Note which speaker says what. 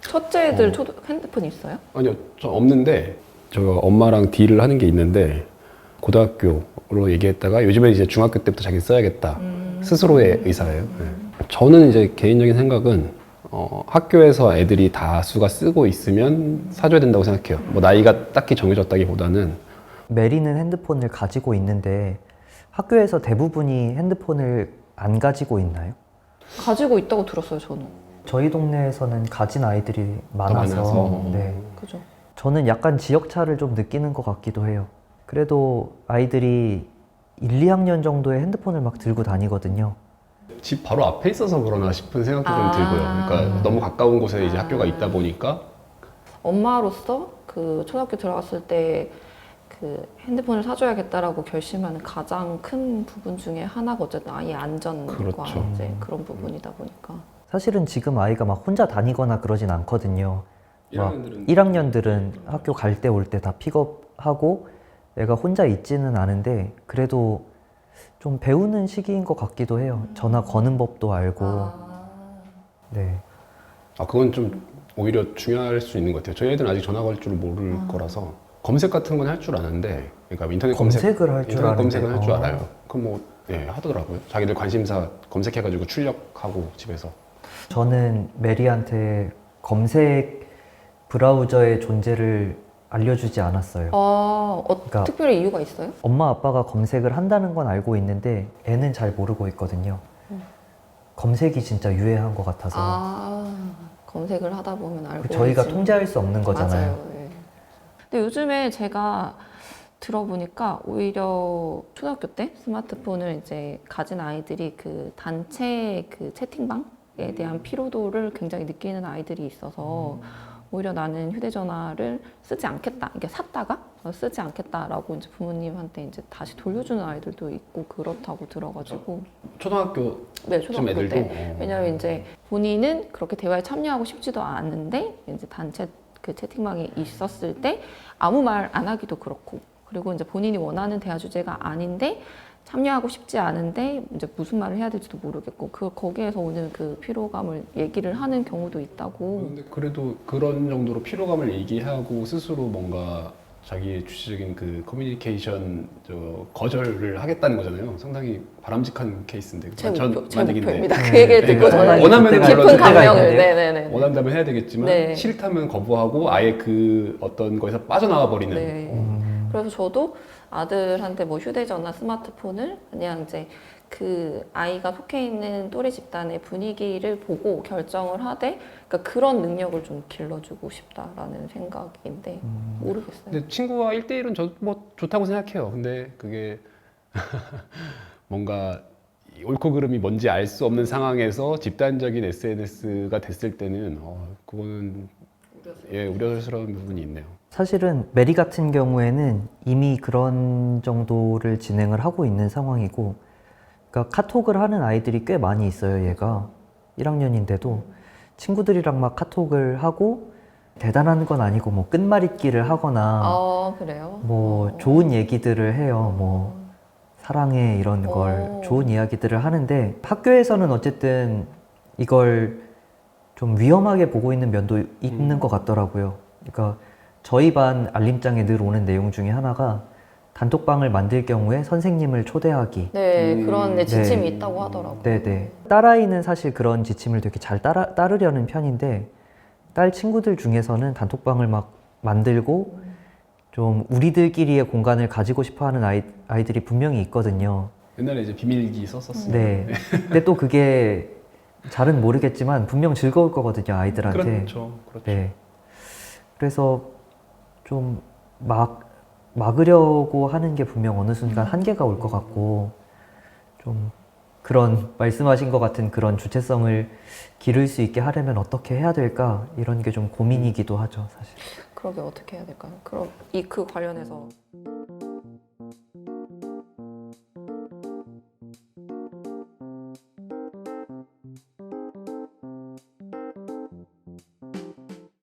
Speaker 1: 첫째 애들 핸드폰 있어요?
Speaker 2: 아니요, 저 없는데 저 엄마랑 딜을 하는 게 있는데 고등학교로 얘기했다가 요즘에 이제 중학교 때부터 자기 써야겠다 스스로의 의사예요. 네. 저는 이제 개인적인 생각은 학교에서 애들이 다수가 쓰고 있으면 사줘야 된다고 생각해요. 뭐 나이가 딱히 정해졌다기보다는
Speaker 3: 메리는 핸드폰을 가지고 있는데 학교에서 대부분이 핸드폰을 안 가지고 있나요?
Speaker 1: 가지고 있다고 들었어요, 저는.
Speaker 3: 저희 동네에서는 가진 아이들이 많아서,
Speaker 2: 많아서.
Speaker 3: 네.
Speaker 1: 그죠?
Speaker 3: 저는 약간 지역차를 좀 느끼는 것 같기도 해요. 그래도 아이들이 1, 2학년 정도에 핸드폰을 막 들고 다니거든요.
Speaker 2: 집 바로 앞에 있어서 그러나 싶은 생각도 좀 들고요. 그러니까 너무 가까운 곳에 이제 학교가 있다 보니까
Speaker 1: 엄마로서 그 초등학교 들어갔을 때 그 핸드폰을 사줘야겠다라고 결심하는 가장 큰 부분 중에 하나가 어쨌든 아이의 안전과
Speaker 2: 그렇죠.
Speaker 1: 이제 그런 부분이다 보니까.
Speaker 3: 사실은 지금 아이가 막 혼자 다니거나 그러진 않거든요. 막 1학년들은 학교 갈 때 올 때 다 픽업하고 애가 혼자 있지는 않은데 그래도 좀 배우는 시기인 것 같기도 해요. 전화 거는 법도 알고. 네.
Speaker 2: 그건 좀 오히려 중요할 수 있는 것 같아요. 저희 애들은 아직 전화 걸 줄 모를 거라서 검색 같은 건 할 줄 아는데, 그러니까 인터넷
Speaker 3: 검색을 할 줄
Speaker 2: 인터넷
Speaker 3: 아는데.
Speaker 2: 검색은 할 줄 알아요. 그럼 뭐 하더라고요. 자기들 관심사 검색해가지고 출력하고 집에서.
Speaker 3: 저는 메리한테 검색 브라우저의 존재를 알려주지 않았어요. 그러니까
Speaker 1: 특별히 이유가 있어요?
Speaker 3: 엄마 아빠가 검색을 한다는 건 알고 있는데 애는 잘 모르고 있거든요. 검색이 진짜 유해한 것 같아서.
Speaker 1: 검색을 하다 보면 알고
Speaker 3: 저희가
Speaker 1: 있지.
Speaker 3: 통제할 수 없는 거잖아요.
Speaker 1: 맞아요. 네. 근데 요즘에 제가 들어보니까 오히려 초등학교 때 스마트폰을 이제 가진 아이들이 그 단체 그 채팅방에 대한 피로도를 굉장히 느끼는 아이들이 있어서 오히려 나는 휴대전화를 쓰지 않겠다. 이게 샀다가 쓰지 않겠다라고 이제 부모님한테 이제 다시 돌려주는 아이들도 있고 그렇다고 들어가지고.
Speaker 2: 초등학교
Speaker 1: 네, 초등학교
Speaker 2: 애들도
Speaker 1: 때. 왜냐면 이제 본인은 그렇게 대화에 참여하고 싶지도 않은데 이제 단체 그 채팅방에 있었을 때 아무 말 안 하기도 그렇고, 그리고 이제 본인이 원하는 대화 주제가 아닌데 참여하고 싶지 않은데 이제 무슨 말을 해야 될지도 모르겠고 거기에서 오는 그 피로감을 얘기를 하는 경우도 있다고.
Speaker 2: 근데 그래도 그런 정도로 피로감을 얘기하고 스스로 뭔가 자기의 주체적인 그 커뮤니케이션 거절을 하겠다는 거잖아요. 상당히 바람직한 케이스인데.
Speaker 1: 제 목표입니다. 그 얘기를 듣고
Speaker 2: 네,
Speaker 1: 저는
Speaker 2: 원하면
Speaker 1: 깊은
Speaker 2: 물론
Speaker 1: 감명을. 네네네.
Speaker 2: 원한다면 해야 되겠지만
Speaker 1: 네.
Speaker 2: 싫다면 거부하고 아예 그 어떤 거에서 빠져나와 버리는.
Speaker 1: 네. 그래서 저도 아들한테 뭐 휴대전화, 스마트폰을 그냥 이제 그 아이가 속해 있는 또래 집단의 분위기를 보고 결정을 하되, 그러니까 그런 능력을 좀 길러주고 싶다라는 생각인데 모르겠어요.
Speaker 2: 근데 친구와 1대1은 저 뭐 좋다고 생각해요. 근데 그게 뭔가 옳고 그름이 뭔지 알 수 없는 상황에서 집단적인 SNS가 됐을 때는 그거는 우려스러운 부분이 있네요.
Speaker 3: 사실은 메리 같은 경우에는 이미 그런 정도를 진행을 하고 있는 상황이고, 그러니까 카톡을 하는 아이들이 꽤 많이 있어요. 얘가 1학년인데도 친구들이랑 막 카톡을 하고, 대단한 건 아니고 뭐 끝말잇기를 하거나
Speaker 1: 그래요?
Speaker 3: 뭐 좋은 얘기들을 해요. 뭐 사랑해 이런 걸 좋은 이야기들을 하는데, 학교에서는 어쨌든 이걸 좀 위험하게 보고 있는 면도 있는 것 같더라고요. 그러니까 저희 반 알림장에 늘 오는 내용 중에 하나가 단톡방을 만들 경우에 선생님을 초대하기.
Speaker 1: 네, 그런 지침이
Speaker 3: 네.
Speaker 1: 있다고 하더라고요.
Speaker 3: 네네. 딸아이는 사실 그런 지침을 되게 잘 따르려는 편인데, 딸 친구들 중에서는 단톡방을 막 만들고 좀 우리들끼리의 공간을 가지고 싶어 하는 아이들이 분명히 있거든요.
Speaker 2: 옛날에 이제 비밀기 썼었어요.
Speaker 3: 네. 근데 또 그게 잘은 모르겠지만 분명 즐거울 거거든요, 아이들한테.
Speaker 2: 그렇죠.
Speaker 3: 네. 그래서 좀 막으려고 하는 게 분명 어느 순간 한계가 올 것 같고, 좀 그런 말씀하신 것 같은 그런 주체성을 기를 수 있게 하려면 어떻게 해야 될까, 이런 게 좀 고민이기도 하죠, 사실.
Speaker 1: 그러게 어떻게 해야 될까요? 그럼 그 관련해서